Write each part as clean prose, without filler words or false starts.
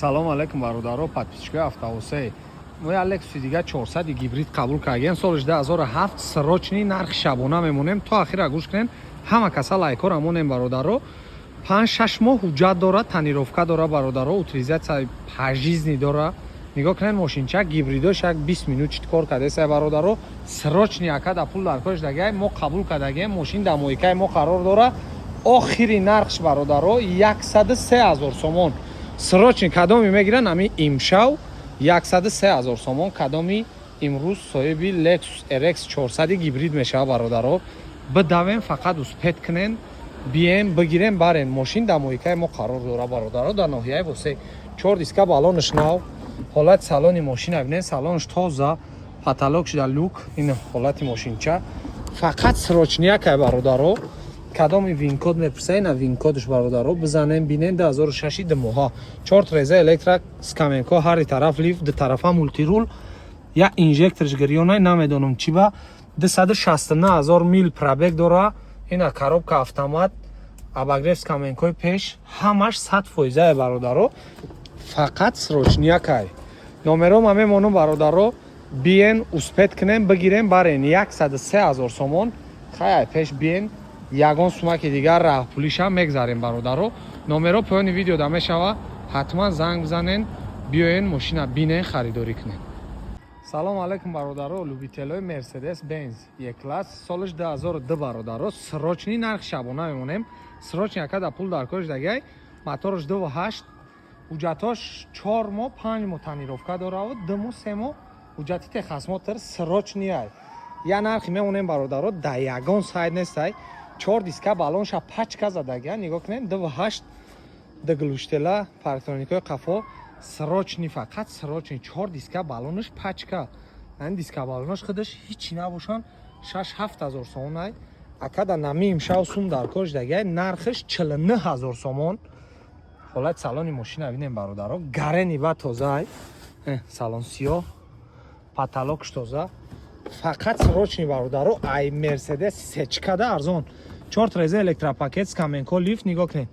салом алейкум бародаро, подписчикои автовосе. мо як лексуси дига 400 гибрид қабул кардем. Соли 2007 срочни нарх шабона мемонем. То ахира гӯш кунен. Ҳама каса лайкор амонем бародаро. 5-6 моҳ ҳуҷҷат дора, танировка дора бародаро, утилизатсия пажизни дора. нигоҳ кунен мошинчак гибридош як 20 минут чит кор кардеса бародаро. Срочни акада пул дар корш дагай мо қабул кардагем. Мошин дар моҳикаи мо қарор дора. охири нархш бародаро 103000 сомон. срочни кадоми мегиран ами имшав 103000 сомон. кадоми имрӯз соҳиби Lexus RX 400 гибрид мешава бародаро. бидавем фақат успет кунен, бием бигирем барен. мошин дар моҳикаи мо қарор дора бародаро. дар ноҳияи восе 4 диска балонш нав. ҳолати салони мошина бинен, салонш тоза, потолок шуда люк. ин ҳолати мошинча. фақат срочниякай бародаро. кадоми винкод мепурсаи на винкодш бародаро бизанем бинен 2006 дмоҳа 4 реза электрак скаменко ҳари тараф лифт ду тарафа мултирул я инжекторш гирёнай намедонам чи ба 269000 мил пробег дора. ина коробка автомат абагрев скаменкои пеш ҳамаш 100% бародаро. фақат срочниякай номером мемонам бародаро. биен успет кунем бигирем барен 103000 сомон. хай пеш биен ягон сумаки дигар раҳпулишам мегзарем бародаро. номеро поёни видео да мешава. ҳатман занг бизанен, биёен мошина бинен, харидорӣ кунен. салом алейкум бародаро, любителои Mercedes Benz E-Class солиш 2002 бародаро. срочни нарх шабона мемонем. срочни акада пул дар корш дагай. моторш 2.8 ҳуҷҷатош 4 моҳ 5 моҳ танировка дораву 2 моҳ 3 моҳ ҳуҷҷати техасмотр срочниай. я нархи мемонем бародаро. да ягон сайд нестай. 4 диска балонша пачка задагия. нигоҳ кунед 2.8 даглуштела парктроникои қафо срочни, фақат срочни 4 диска балонш пачка. ин диска балонош худаш ҳичи набошан 6-7000 сомонай. акада нами имшав сум дар корш дагия. нархш 49000 сомон. ҳолати салони мошина бинем бародаро. гарени ба тозаай. салон сиёҳ, потолокш тоза. фақат срочни бародаро. ай Mercedes сечкада арзон 4 реза электропакет скаменко лифт. нигоҳ кунед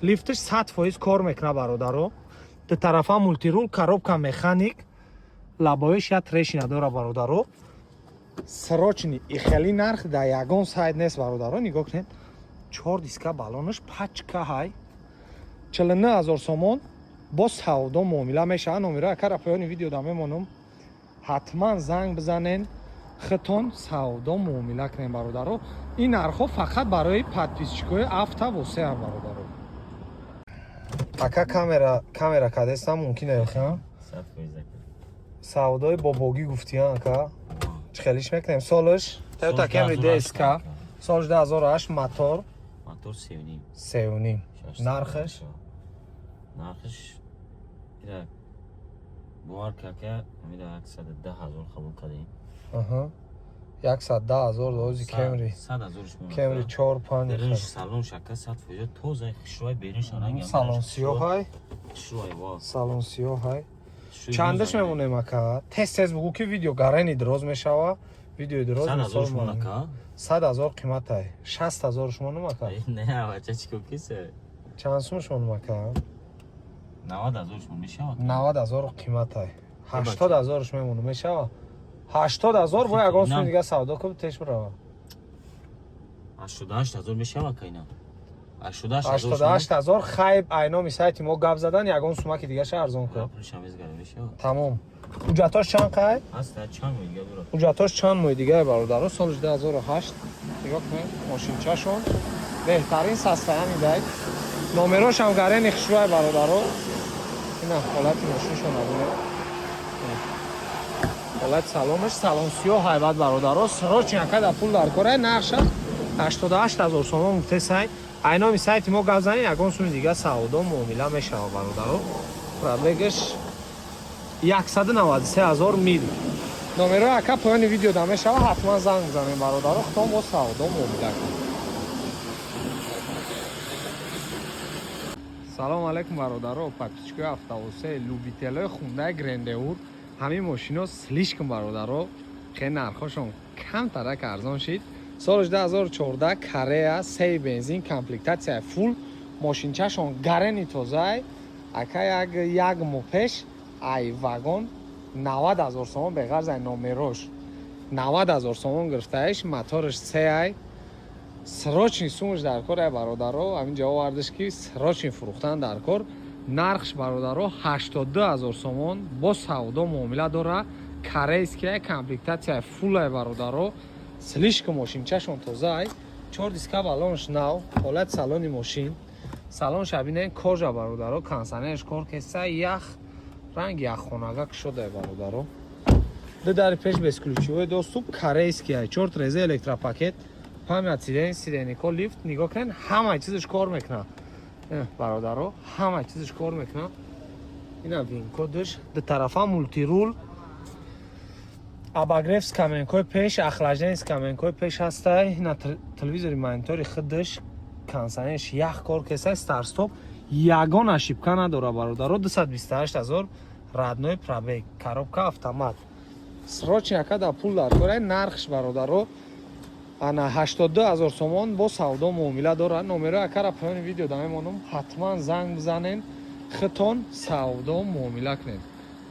лифтш 100% кор мекуна бародаро. ду тарафа мултирул, коробка механик, лабоиш я трешина дора бародаро. срочни ихели нарх да ягон сайд нест бародаро. нигоҳ кунед 4 диска балонш пачка ҳай 49000 сомон. бо савдо муомила мешава. номеро акара поёни видео да мемонам. ҳатман занг бизанен, хитон савдо муомила кунем бародаро. ин нархҳо фақат барои подписчикои автовосе бародаро. ака камера кадеста мумкин аёхам савдои бобогӣ гуфтиям ака чхелиш мекунем. солш Toyota Camry DSK солш 2008 мотор 3.5 нархш боварка ка мира 110000 қабул кардем. 110000 дози Camry 4-5 деринш салон шака 100% тоза хушрой беринш ранги салон сиёҳай. хушрой ва салон сиёҳай. чандаш мемонем ака. тез бугу ки видео гарани дроз мешава. видеои дроз 100000 қиматай 60000 шумонам ака. не авача чико кисе чанд сум шумонам ака. 90000 шумон мешава. 90000 қиматай 80000 мемонам мешава. 80000 бо ягон сум дига савдо куб теш брава. 88000 мешава кайна. 88000 хайб айноми сайти мо гап задан ягон сумаки дига ша арзон куб. тамом. ҳуҷҷатош чанд қай? аста чанд моҳ дига дура. ҳуҷҷатош чанд моҳ дига бародаро. соли 2008 нигоҳ кунед мошинчашон беҳтарин састая мидаҳед. номерошам гарени хушрӯай бародаро. ина ҳолати мошиншон абунед. ҳолати салонаш салон сиёҳ ҳайбат бародаро. срочни акада пул дар корай. нархша 88000 сомон муктесай. айноми сайти мо гап занед ягон суми дига савдо муомила мешава бародаро. пробегаш 193000 мил. номеро ака поёни видео да мешава. ҳатман занг бизанем бародаро. хутон бо савдо муомила кунед. салом алейкум бародаро, подписчикои автовосе, любителои хундай Grandeur. ҳамин мошино слишком бародаро. хеле нархошон камтарак арзон шид. соли 2014 Корея 3 бензин комплектатсияи фул. мошинчашон гарени тозай. ака як моҳ пеш ай вагон 90,000 сомон беғарз ай номерош 90,000 сомон гирифтаиш моториш сеай срочни сумаш дар кор ай бародаро ҳамин ҷавоб вардаш ки срочни фурӯхтан дар кор нархш бародаро 82,000 сомон бо савдо муомила дора корейский ай комплектатсия фул ай бародаро слишком мошинчашон тоза ай 4 диска балонш нав ҳолати салони мошин салон шабинен кожа бародаро кансанеш кор кеса ях ранги яххонага шуда бародаро ду дари пеш без ключевой доступ корейский ай 4 реза электропакет памят сидени сиденико лифт нигоҳ кунед ҳама чизаш кор мекунад бародаро ҳама чизаш кор мекунад ина винкодаш ду тарафа мултирул обогрев с каменкой пеш охлаждение с каменкой пеш ҳастай ина телевизори монитори худаш кансанеш ях кор кесай старстоп ягон ошибка надора бародаро 228,000 родной пробег коробка автомат срочно акада пул дар кор нархш бародаро ана 82,000 сомон бо савдо муомила дора номеро акара поёни видео дамемонам ҳатман занг бизанен хитон савдо муомила кунед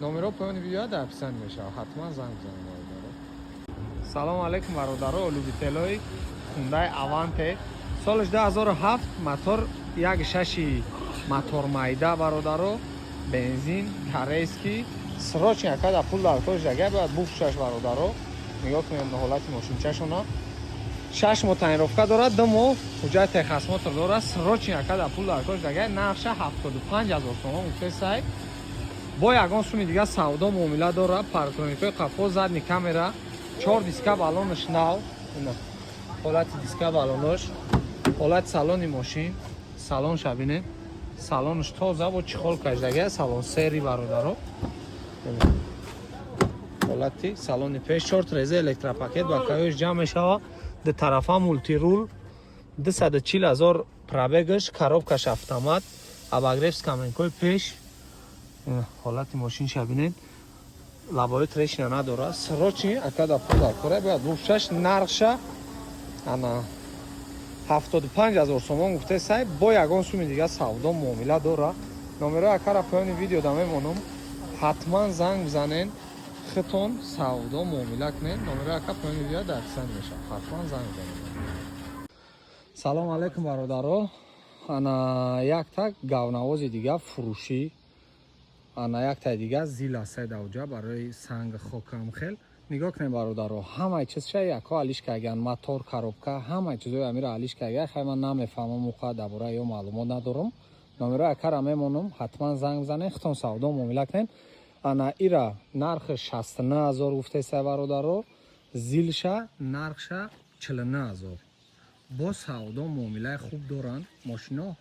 номеро поёни видео дар писанд мешавад ҳатман занг бизанед бародаро салому алайкум бародаро любителои Hyundai Avante солиш 2007 мотор 1.6 мотор майда бародаро бензин корейский срочно акада пул дар кор жага бояд буфшаш бародаро нигоҳ кунед ҳолати мошинчашона 6 моҳ таъинировка дорад 2 моҳ ҳуҷҷати техосмотр дорад срочно акада пул дар кор жага нархша 75,000 сомон гуфтесай бо ягон суми дига савдо муомила дорад парктроникои қафо задни камера 4 диска балонаш нав ҳолати диска балонош ҳолати салони мошин салон шабине салонш тоза бо чихолкаш дага салон сери бародаро ҳолати салони пеш 4 реза электропакет ба каёш ҷамъ мешава ду тарафа мултирул 240,000 пробегаш коробкаш автомат обогрев с каменкои пеш ҳолати мошин шабинед лабои трешина надора срочни акада пул дар кора бояд буфшаш нархша ана 75,000 сомон гуфтесай бо ягон суми дига савдо муомила дора номеро акара поёни видео дамемонам ҳатман занг бизанен хитон савдо муомила кунед номеро ака поёни видео дар писанд мешавад ҳатман занг бизанед салому алайкум бародаро ана якта гавнавози дига фурӯшӣ ана якта дига зил астай давҷа барои санги хокамхел нигоҳ кунед бародаро ҳамаи чизша яко алиш кардаган мотор коробка ҳамаи чизои амира алиш кардаган хай ман намефаҳмам муқа дар бораи ё маълумот надорам номеро акара мемонам ҳатман занг бизанед хитон савдо муомила кунед ана ира нархи 69,000 гуфтесай бародаро зилша нархша 49,000 бо савдо муомилаи хуб доранд мошино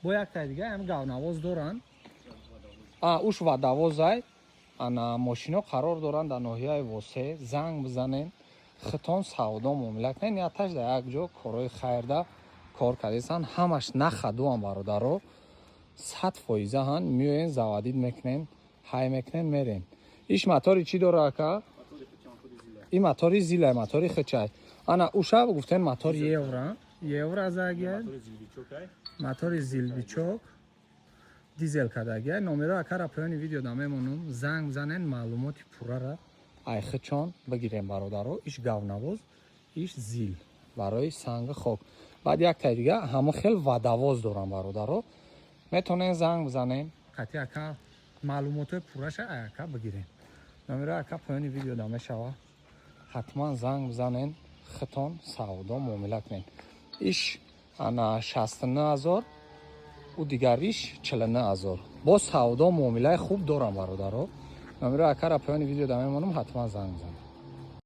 бо якта дига ҳам гавнавоз доранд уш вадавозай ана мошино қарор доранд дар ноҳияи восе занг бизанен хитон савдо муомила кунед яташ дар як ҷо корои хайрда кор кардесанд ҳамаш нахадуам бародаро 100% ҳан меоен завадид мекунен ҳай мекунен мерен иш мотори чӣ дора ака ин мотори зилай мотори хичай ана уша гуфтен мотори евра загия мотори зилбичок дизел кардагия номеро акара поёни видео дамемонам занг бизанен маълумоти пуррара айхичон бигирем бародаро иш гавнавоз иш зил барои санги хок баъд якта дига ҳама хел вадавоз дорам бародаро метонен занг бизанен қати ака маълумотои пурраша ака бигирем номеро ака поёни видео дамешава ҳатман занг бизанен хитон савдо муомила кунед иш ана 69,000 у дигариш 49,000 бо савдо муомилаи хуб дорам бародаро номеро акара поёни видео дамемонам ҳатман занг бизанед